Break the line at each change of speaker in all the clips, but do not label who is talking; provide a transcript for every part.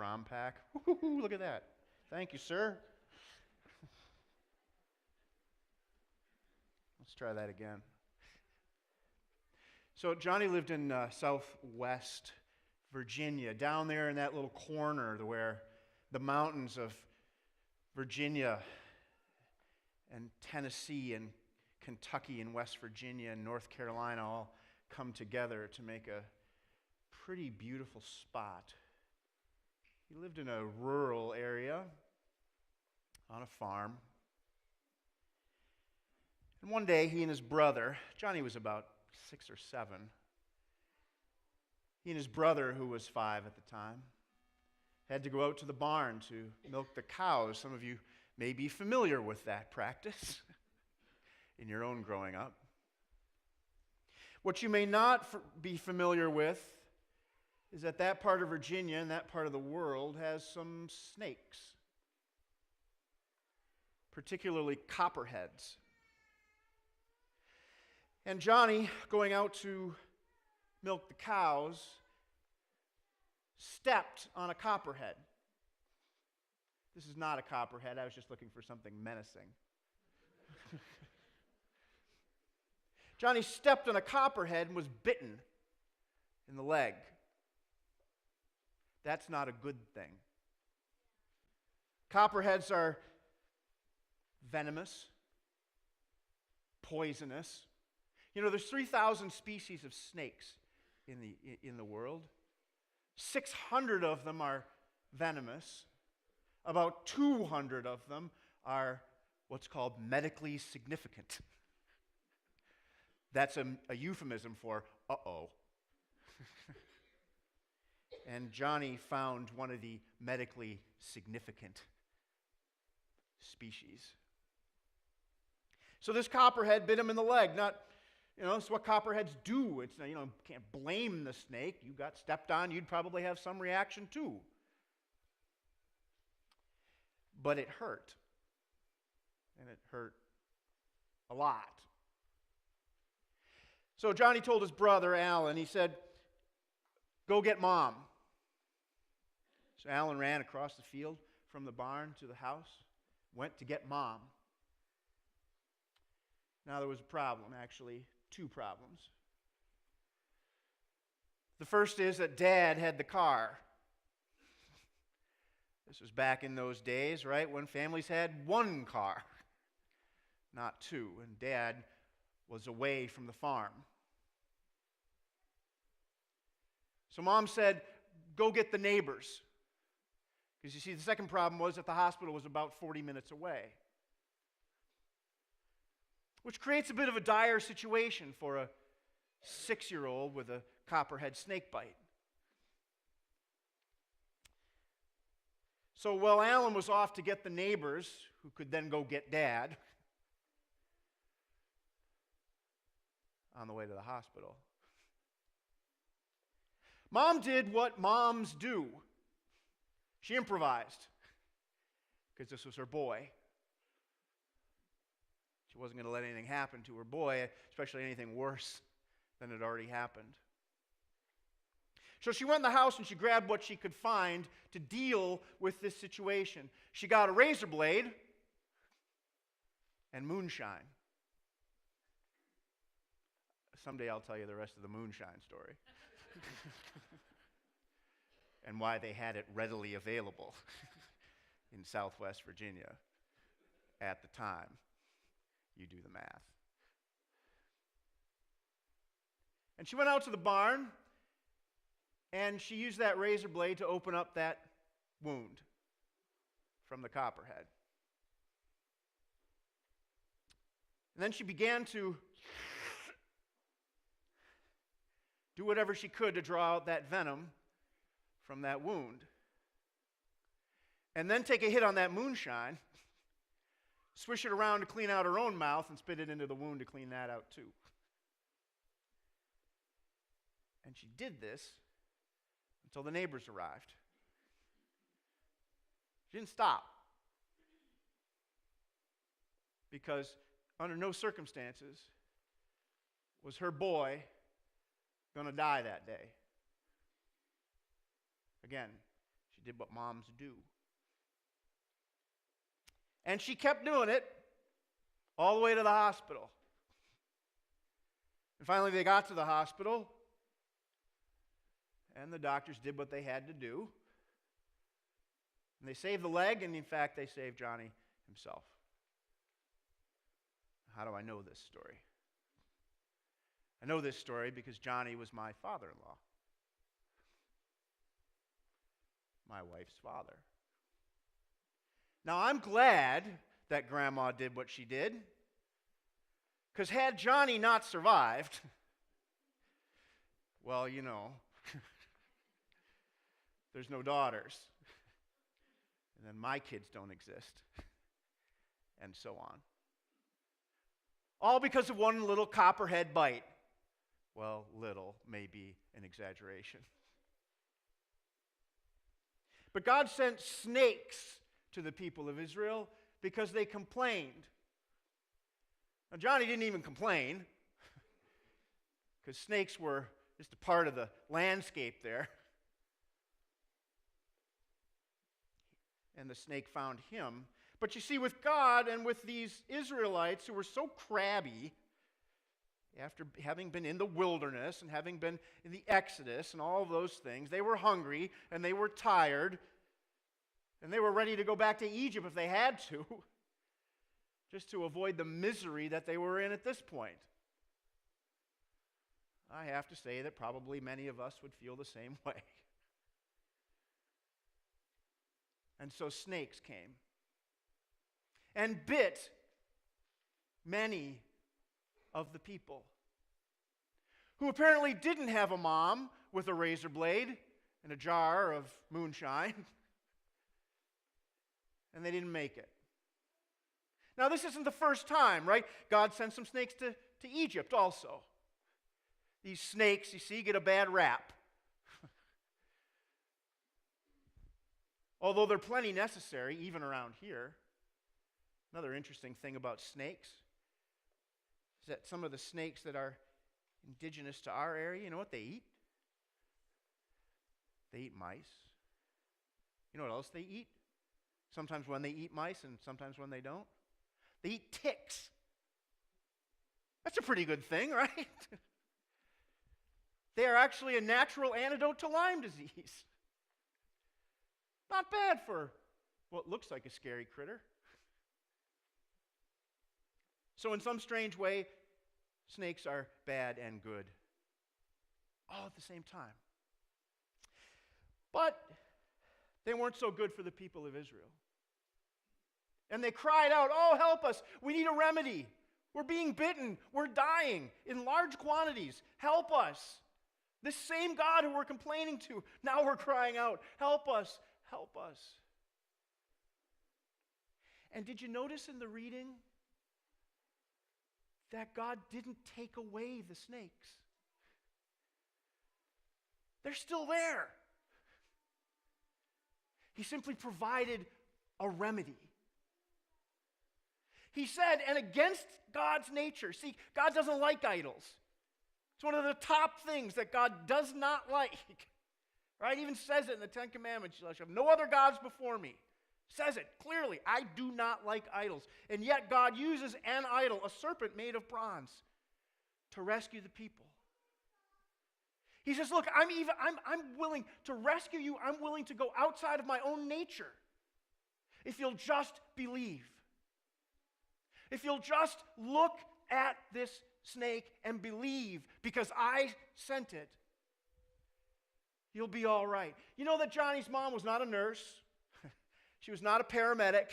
prom pack. Woo-hoo-hoo, look at that. Thank you, sir. Let's try that again. So Johnny lived in southwest Virginia, down there in that little corner where the mountains of Virginia and Tennessee and Kentucky and West Virginia and North Carolina all come together to make a pretty beautiful spot. He lived in a rural area on a farm. And one day, he and his brother, Johnny was about 6 or 7, he and his brother, who was 5 at the time, had to go out to the barn to milk the cows. Some of you may be familiar with that practice in your own growing up. What you may not be familiar with is that that part of Virginia and that part of the world has some snakes, particularly copperheads. And Johnny, going out to milk the cows, stepped on a copperhead. This is not a copperhead. I was just looking for something menacing. Johnny stepped on a copperhead and was bitten in the leg. That's not a good thing. Copperheads are venomous, poisonous. You know, there's 3,000 species of snakes in the world. 600 of them are venomous. About 200 of them are what's called medically significant. That's a euphemism for uh-oh. And Johnny found one of the medically significant species. So this copperhead bit him in the leg. It's what copperheads do. It's, can't blame the snake. You got stepped on, you'd probably have some reaction too. But it hurt. And it hurt a lot. So Johnny told his brother, Alan, he said, "Go get Mom." So Alan ran across the field from the barn to the house, went to get Mom. Now there was a problem, actually, 2 problems. The first is that Dad had the car. This was back in those days, right, when families had 1 car, not 2, and Dad was away from the farm. So Mom said, "Go get the neighbors." Because you see, the second problem was that the hospital was about 40 minutes away, which creates a bit of a dire situation for a 6-year-old with a copperhead snake bite. So while Alan was off to get the neighbors, who could then go get Dad, on the way to the hospital, Mom did what moms do. She improvised, because this was her boy. She wasn't going to let anything happen to her boy, especially anything worse than had already happened. So she went in the house and she grabbed what she could find to deal with this situation. She got a razor blade and moonshine. Someday I'll tell you the rest of the moonshine story. And why they had it readily available in Southwest Virginia at the time. You do the math. And she went out to the barn, and she used that razor blade to open up that wound from the copperhead. And then she began to do whatever she could to draw out that venom from that wound. And then take a hit on that moonshine, swish it around to clean out her own mouth, and spit it into the wound to clean that out too. And she did this until the neighbors arrived. She didn't stop. Because under no circumstances was her boy going to die that day. Again, she She did what moms do. And she kept doing it all the way to the hospital. And finally they got to the hospital, and the doctors did what they had to do. And they saved the leg, and in fact, they saved Johnny himself. How do I know this story? I know this story because Johnny was my father-in-law, my wife's father. Now, I'm glad that Grandma did what she did, because had Johnny not survived, well, you know, there's no daughters, and then my kids don't exist, and so on. All because of one little copperhead bite. Well, little may be an exaggeration. But God sent snakes to the people of Israel because they complained. Now, Johnny didn't even complain, because snakes were just a part of the landscape there. And the snake found him. But you see, with God and with these Israelites who were so crabby, after having been in the wilderness and having been in the Exodus and all of those things, they were hungry and they were tired and they were ready to go back to Egypt if they had to, just to avoid the misery that they were in at this point. I have to say that probably many of us would feel the same way. And so snakes came and bit many of the people who apparently didn't have a mom with a razor blade and a jar of moonshine, and they didn't make it. Now, this isn't the first time, right? God sent some snakes to Egypt also. These snakes, you see, get a bad rap. Although they're plenty necessary, even around here. Another interesting thing about snakes is that some of the snakes that are indigenous to our area, you know what they eat? They eat mice. You know what else they eat? Sometimes when they eat mice and sometimes when they don't. They eat ticks. That's a pretty good thing, right? They are actually a natural antidote to Lyme disease. Not bad for what looks like a scary critter. So in some strange way, snakes are bad and good all at the same time. But they weren't so good for the people of Israel. And they cried out, "Oh, help us. We need a remedy. We're being bitten. We're dying in large quantities. Help us." This same God who we're complaining to, now we're crying out, "Help us. Help us." And did you notice in the reading that God didn't take away the snakes? They're still there. He simply provided a remedy. He said, and against God's nature, see, God doesn't like idols. It's one of the top things that God does not like. Right? He even says it in the Ten Commandments, "You shall have no other gods before me." Says it clearly. I do not like idols. And yet God uses an idol, a serpent made of bronze, to rescue the people. He says, look, I'm willing to rescue you. I'm willing to go outside of my own nature if you'll just believe. If you'll just look at this snake and believe because I sent it, you'll be all right. You know that Johnny's mom was not a nurse. She was not a paramedic.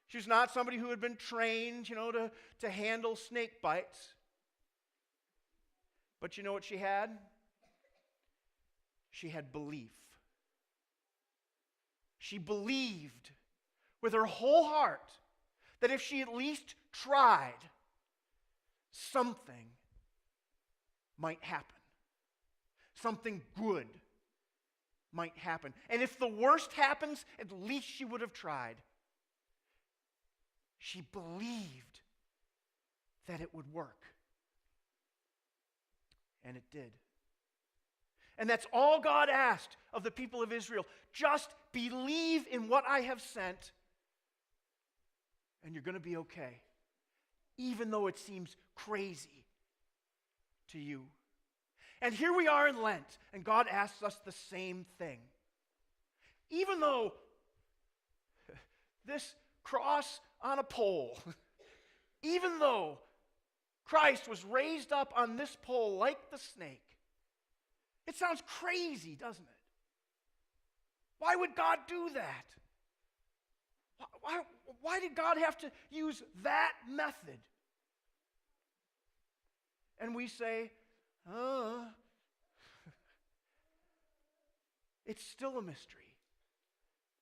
She was not somebody who had been trained, to handle snake bites. But you know what she had? She had belief. She believed with her whole heart that if she at least tried, something might happen. Something good might happen. And if the worst happens, at least she would have tried. She believed that it would work. And it did. And that's all God asked of the people of Israel. Just believe in what I have sent, and you're going to be okay, even though it seems crazy to you. And here we are in Lent, and God asks us the same thing. Even though this cross on a pole, even though Christ was raised up on this pole like the snake, it sounds crazy, doesn't it? Why would God do that? Why did God have to use that method? And we say, it's still a mystery.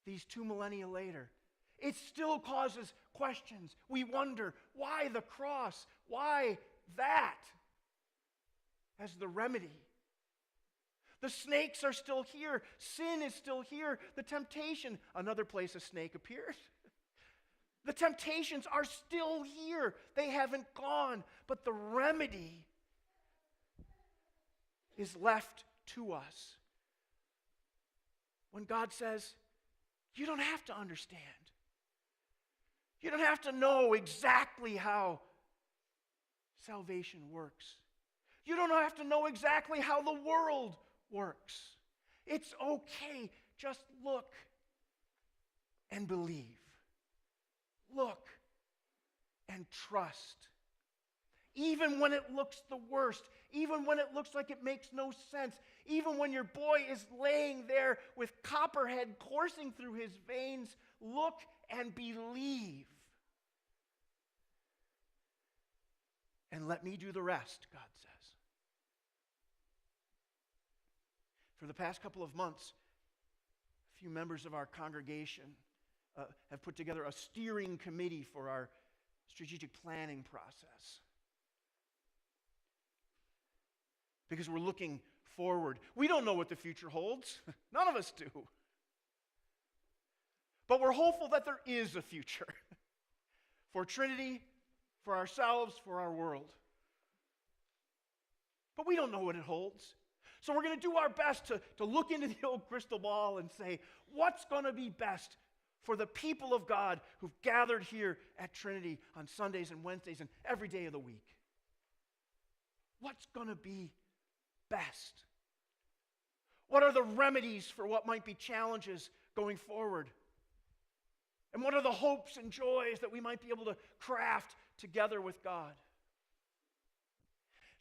These 2 millennia later, it still causes questions. We wonder, why the cross? Why that as the remedy? The snakes are still here. Sin is still here. The temptation, another place a snake appeared. The temptations are still here. They haven't gone. But the remedy is left to us. When God says, you don't have to understand. You don't have to know exactly how salvation works. You don't have to know exactly how the world works. It's okay. Just look and believe. Look and trust. Even when it looks the worst, even when it looks like it makes no sense, even when your boy is laying there with copperhead coursing through his veins, look and believe. And let me do the rest, God says. For the past couple of months, a few members of our congregation have put together a steering committee for our strategic planning process. Because we're looking forward. We don't know what the future holds. None of us do. But we're hopeful that there is a future for Trinity, for ourselves, for our world. But we don't know what it holds. So we're going to do our best to look into the old crystal ball and say, what's going to be best for the people of God who've gathered here at Trinity on Sundays and Wednesdays and every day of the week? What's going to be best? What are the remedies for what might be challenges going forward? And what are the hopes and joys that we might be able to craft together with God?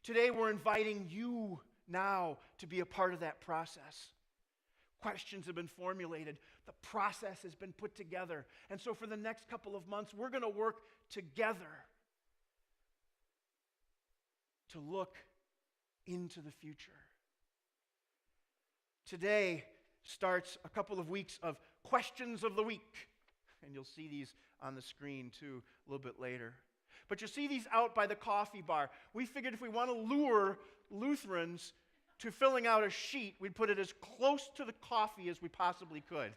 Today we're inviting you now to be a part of that process. Questions have been formulated. The process has been put together. And so for the next couple of months, we're going to work together to look into the future. Today starts a couple of weeks of questions of the week. And you'll see these on the screen too a little bit later. But you'll see these out by the coffee bar. We figured if we want to lure Lutherans to filling out a sheet, we'd put it as close to the coffee as we possibly could.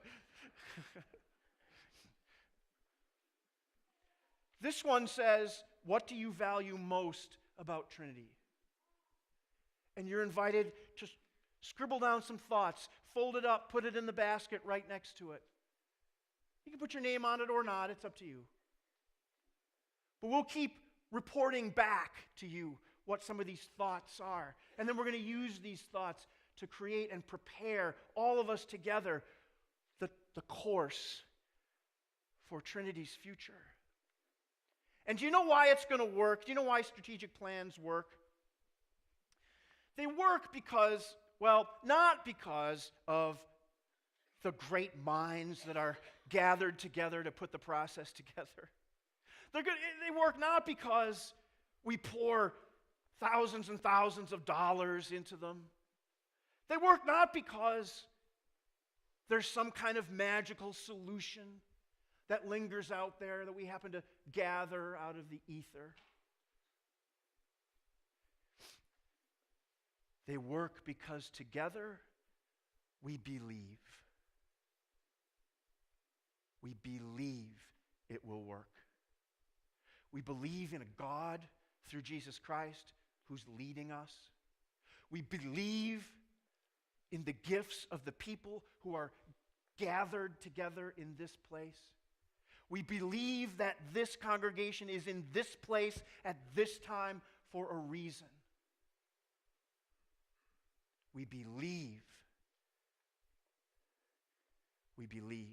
This one says, what do you value most about Trinity? And you're invited to scribble down some thoughts, fold it up, put it in the basket right next to it. You can put your name on it or not, it's up to you. But we'll keep reporting back to you what some of these thoughts are. And then we're going to use these thoughts to create and prepare, all of us together, the course for Trinity's future. And do you know why it's going to work? Do you know why strategic plans work? They work because, well, not because of the great minds that are gathered together to put the process together. They work not because we pour thousands and thousands of dollars into them. They work not because there's some kind of magical solution that lingers out there that we happen to gather out of the ether. They work because together we believe. We believe it will work. We believe in a God through Jesus Christ who's leading us. We believe in the gifts of the people who are gathered together in this place. We believe that this congregation is in this place at this time for a reason. We believe. We believe.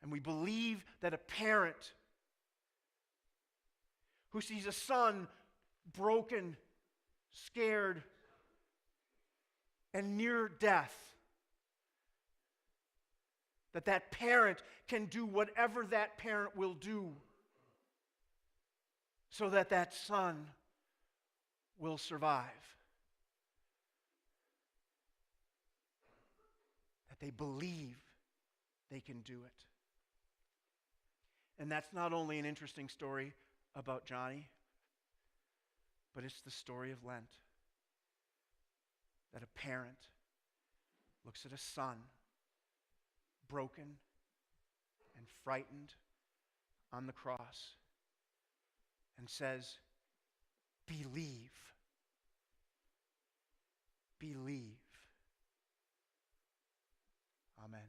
And we believe that a parent who sees a son broken, scared, and near death, that parent can do whatever that parent will do so that that son will survive. That they believe they can do it. And that's not only an interesting story about Johnny, but it's the story of Lent. That a parent looks at a son, broken and frightened on the cross, and says, believe. Believe. Amen.